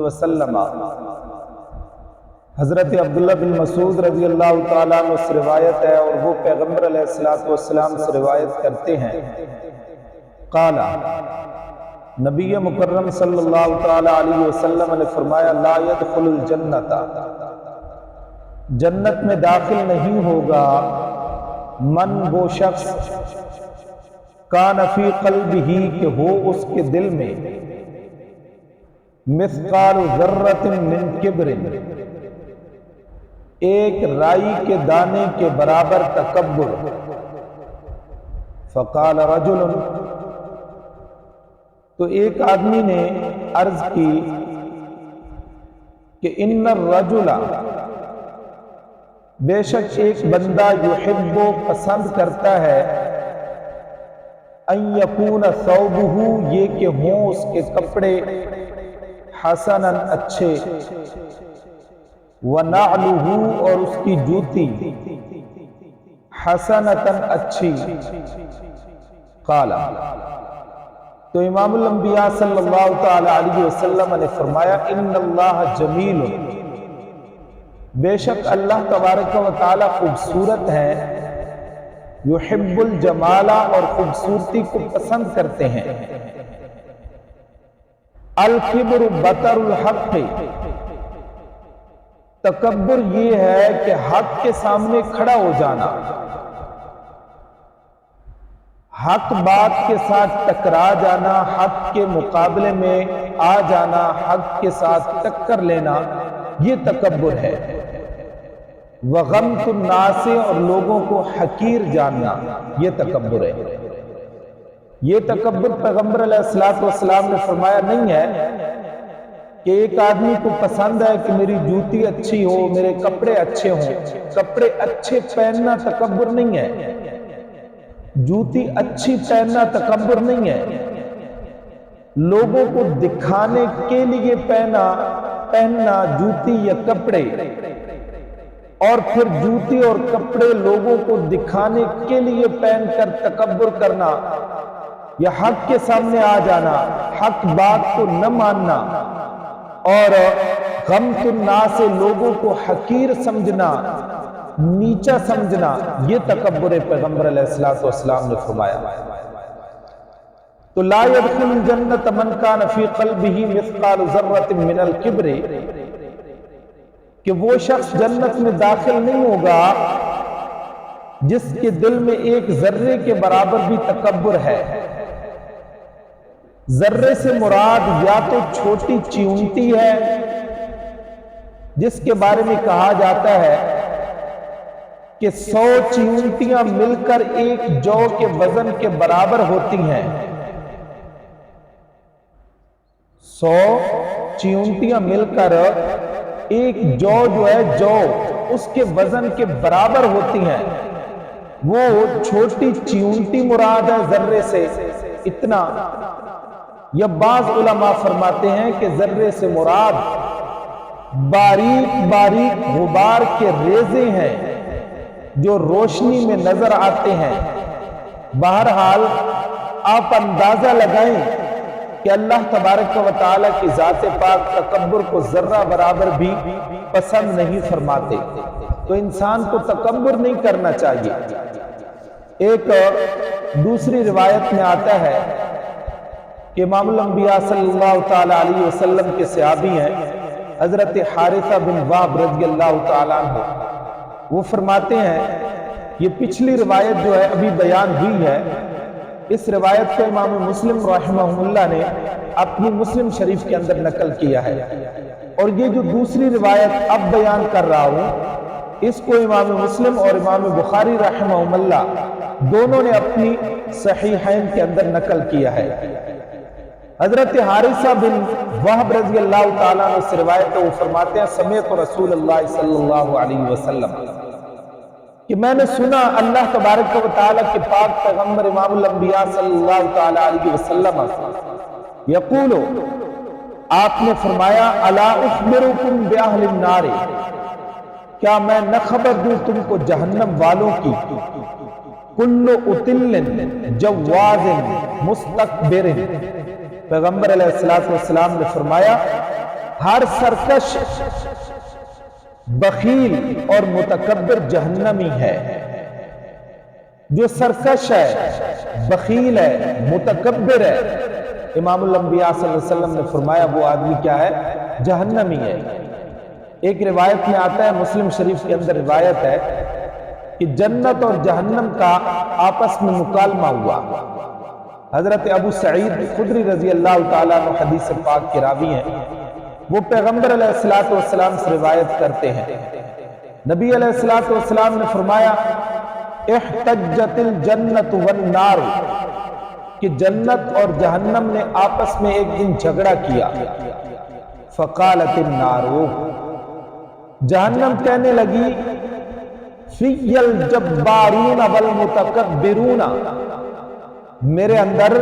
وسلم حضرت عبداللہ بن مسعود رضی اللہ تعالیٰ عنہ سے روایت ہے اور وہ پیغمبر علیہ السلام سے روایت کرتے ہیں قال نبی مکرم صلی اللہ تعالیٰ علیہ وسلم نے فرمایا لا يدخل الجنت جنت میں داخل نہیں ہوگا من وہ شخص کان فی قلبہ کہ ہو اس کے دل میں مثقال ذرۃ من کبر ایک رائی کے دانے کے برابر تکبر فقال رجل تو ایک آدمی نے عرض کی کہ ان الرجل بے شک ایک بندہ یحب پسند کرتا ہے ان یکون ثوبہ یہ کہ ہوں اس کے کپڑے حسنا اچھے ونعلہ اور اس کی جوتی حسنتا اچھی قال تو امام الانبیاء صلی اللہ تعالی علیہ وسلم نے فرمایا ان اللہ جمیل بے شک اللہ تبارک و تعالی خوبصورت ہے یحب الجمال اور خوبصورتی کو پسند کرتے ہیں الکبر بطر الحق تکبر یہ ہے کہ حق کے سامنے کھڑا ہو جانا حق بات کے ساتھ ٹکرا جانا حق کے مقابلے میں آ جانا حق کے ساتھ ٹکر لینا یہ تکبر ہے وغمط الناس اور لوگوں کو حقیر جاننا یہ تکبر ہے یہ تکبر پیغمبر علیہ السلام نے فرمایا نہیں ہے کہ ایک آدمی کو پسند ہے کہ میری جوتی اچھی ہو میرے کپڑے اچھے ہوں کپڑے اچھے پہننا تکبر نہیں ہے جوتی اچھی پہننا تکبر نہیں ہے لوگوں کو دکھانے کے لیے پہننا جوتی یا کپڑے اور پھر جوتی اور کپڑے لوگوں کو دکھانے کے لیے پہن کر تکبر کرنا یا حق کے سامنے آ جانا حق بات کو نہ ماننا اور غمط الناس سے لوگوں کو حقیر سمجھنا نیچا سمجھنا یہ تکبر پیغمبر علیہ السلام نے فرمایا تو لا يدخل الجنت من کان فی قلبہ مثقال ذرۃ من الکبر کہ وہ شخص جنت میں داخل نہیں ہوگا جس کے دل میں ایک ذرے کے برابر بھی تکبر ہے ذرے سے مراد یا تو چھوٹی چیونٹی ہے جس کے بارے میں کہا جاتا ہے کہ 100 چیونٹیاں مل کر ایک جو کے وزن کے برابر ہوتی ہیں 100 چیونٹیاں مل کر ایک جو ہے جو اس کے وزن کے برابر ہوتی ہیں وہ چھوٹی چیونٹی مراد ہے ذرے سے اتنا یا بعض علماء فرماتے ہیں کہ ذرے سے مراد باریک باریک غبار کے ریزے ہیں جو روشنی میں نظر آتے ہیں بہرحال آپ اندازہ لگائیں کہ اللہ تبارک و تعالی کی ذات پاک تکبر کو ذرہ برابر بھی پسند نہیں فرماتے تو انسان کو تکبر نہیں کرنا چاہیے ایک دوسری روایت میں آتا ہے کہ امام الانبیاء صلی اللہ تعالی علیہ وسلم کے صحابی ہیں حضرت حارثہ بن وہب رضی اللہ تعالیٰ عنہ وہ فرماتے ہیں یہ پچھلی روایت جو ہے ابھی بیان ہوئی ہے اس روایت کو امام مسلم رحمہ اللہ نے اپنی مسلم شریف کے اندر نقل کیا ہے اور یہ جو دوسری روایت اب بیان کر رہا ہوں اس کو امام مسلم اور امام بخاری رحمہ اللہ دونوں نے اپنی صحیحین کے اندر نقل کیا ہے حضرت حارثہ بن وہب رضی اللہ تعالیٰ عنہ سے روایت وہ فرماتے ہیں سمعت رسول اللہ صلی اللہ علیہ وسلم کہ میں نے سنا اللہ تبارک و تعالیٰ کے پاک پیغمبر امام الانبیاء صلی اللہ تعالیٰ علیہ وسلم یقول آپ نے فرمایا الا اخبرکم باہل النار کیا میں نہ خبر دوں تم کو جہنم والوں کی کل اتل جواز مستکبر پیغمبر علیہ السلام نے فرمایا ہر سرکش بخیل اور متکبر جہنمی ہے۔ جو سرکش ہے، بخیل ہے، متکبر ہے، امام الانبیاء صلی اللہ علیہ وسلم نے فرمایا وہ آدمی کیا ہے؟ جہنمی ہے۔ ایک روایت میں آتا ہے، مسلم شریف کے اندر روایت ہے کہ جنت اور جہنم کا آپس میں مکالمہ ہوا۔ حضرت ابو سعید خدری رضی اللہ تعالیٰ عنہ حدیث پاک کے راوی ہیں، وہ پیغمبر علیہ السلام سے روایت کرتے ہیں، نبی علیہ السلام نے فرمایا احتجت الجنت والنار، کہ جنت اور جہنم نے آپس میں ایک دن جھگڑا کیا۔ فقالت النار، جہنم کہنے لگی فی الجبارون والمتکبرون، میرے اندر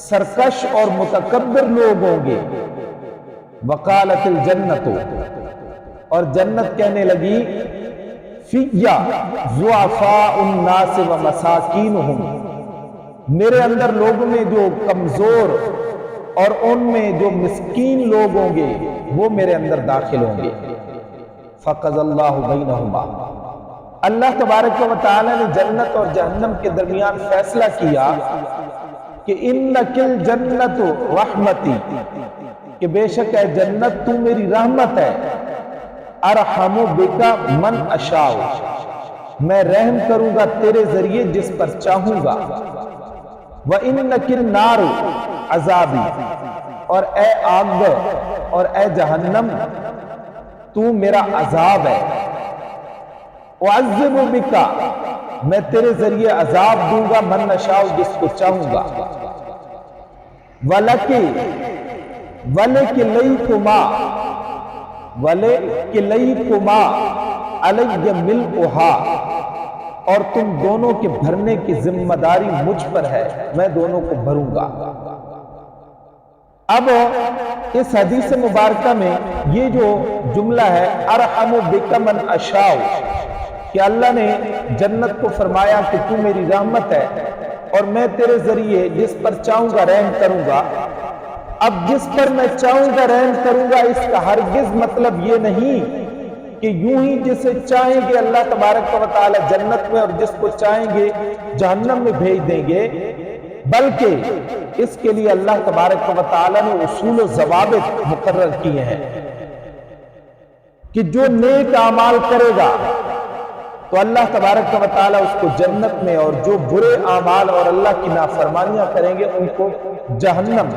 سرکش اور متکبر لوگ ہوں گے۔ وقالت الجنت، اور جنت کہنے لگی فی ضعفاء الناس ومساکینہم، میرے اندر لوگوں میں جو کمزور اور ان میں جو مسکین لوگ ہوں گے وہ میرے اندر داخل ہوں گے۔ فقضى اللہ بینہما، اللہ تبارک و تعالی نے جنت اور جہنم کے درمیان فیصلہ کیا کہ انک الجنت رحمتی، کہ بے شک ہے جنت تو میری رحمت ہے، ارحم بک من اشاء، میں رحم کروں گا تیرے ذریعے جس پر چاہوں گا۔ وَإِنَّكِ النَّارُ عذابی، اور اے آگ اور اے جہنم تو میرا عذاب ہے۔ وَعَذِّبُ بِكَ، میں تیرے ذریعے عذاب دوں گا من اشاء، جس کو چاہوں گا۔ وَلَكِلَيْكُمَا عَلَيَّ مِلْءُهَا، اور تم دونوں کے بھرنے کی ذمہ داری مجھ پر ہے، میں دونوں کو بھروں گا۔ اب اس حدیث مبارکہ میں یہ جو جملہ ہے ارحم بک من اشاء، کہ اللہ نے جنت کو فرمایا کہ تو میری رحمت ہے اور میں تیرے ذریعے جس پر چاہوں گا رحم کروں گا۔ اب جس پر میں چاہوں گا رحم کروں گا، اس کا ہرگز مطلب یہ نہیں کہ یوں ہی جسے چاہیں گے اللہ تبارک و تعالی جنت میں اور جس کو چاہیں گے جہنم میں بھیج دیں گے، بلکہ اس کے لیے اللہ تبارک و تعالی نے اصول و ضوابط مقرر کیے ہیں کہ جو نیک اعمال کرے گا تو اللہ تبارک و تعالی اس کو جنت میں، اور جو برے اعمال اور اللہ کی نافرمانیاں کریں گے ان کو جہنم،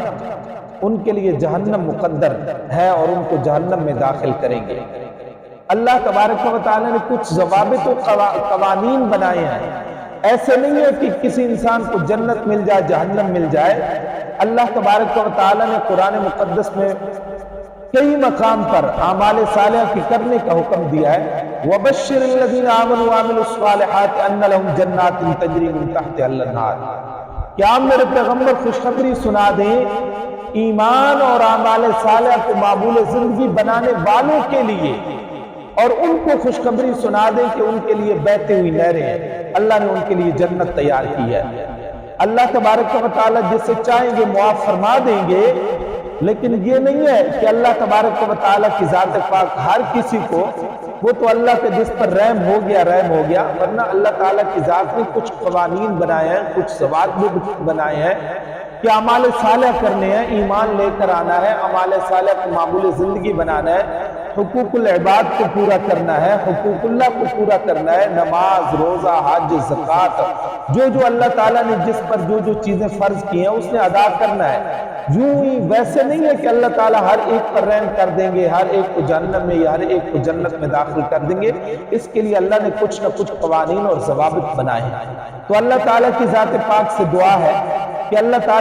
ان کے لیے جہنم مقدر ہے اور ان کو جہنم میں داخل کریں گے۔ اللہ تبارک و تعالی نے کچھ ضوابط و قوانین بنائے ہیں، ایسے نہیں ہے کہ کسی انسان کو جنت مل جائے جہنم مل جائے۔ اللہ تبارک و تعالی نے قرآن مقدس میں کئی مقام پر اعمال صالحہ کی کرنے کا حکم دیا ہے۔ وَبَشِّرِ الَّذِينَ آمَنُوا وَعَمِلُوا الصَّالِحَاتِ أَنَّ لَهُمْ جَنَّاتٍ تَجْرِي مِن تَحْتِهَا الْأَنْهَارُ، کہ آپ میرے پیغمبر خوشخبری سنا دیں ایمان اور اعمال صالحہ کو معمول زندگی بنانے والوں کے لیے، اور ان کو خوشخبری سنا دیں کہ ان کے لیے بہتی ہوئی نہریں ہیں، اللہ نے ان کے لیے جنت تیار کی ہے۔ اللہ تبارک و تعالی جسے چاہیں گے معاف فرما دیں گے، لیکن یہ نہیں ہے کہ اللہ تبارک و تعالی کی ذات پاک ہر کسی کو، وہ تو اللہ کے جس پر رحم ہو گیا رحم ہو گیا، ورنہ اللہ تعالیٰ کی ذات نے کچھ قوانین بنائے ہیں، کچھ ضوابط بنائے ہیں کہ اعمال صالح کرنے ہیں، ایمان لے کر آنا ہے، اعمال صالح کو معمول زندگی بنانا ہے، حقوق العباد کو پورا کرنا ہے، حقوق اللہ کو پورا کرنا ہے، نماز روزہ حج زکوٰۃ، جو اللہ تعالیٰ نے جس پر جو چیزیں فرض کی ہیں اس نے ادا کرنا ہے۔ یوں ہی ویسے نہیں ہے کہ اللہ تعالیٰ ہر ایک پر رحم کر دیں گے، ہر ایک کو جہنم میں یا ہر ایک کو جنت میں داخل کر دیں گے۔ اس کے لیے اللہ نے کچھ نہ کچھ قوانین اور ضوابط بنائے ہیں۔ تو اللہ تعالیٰ کی ذات پاک سے دعا ہے کہ اللہ تعالیٰ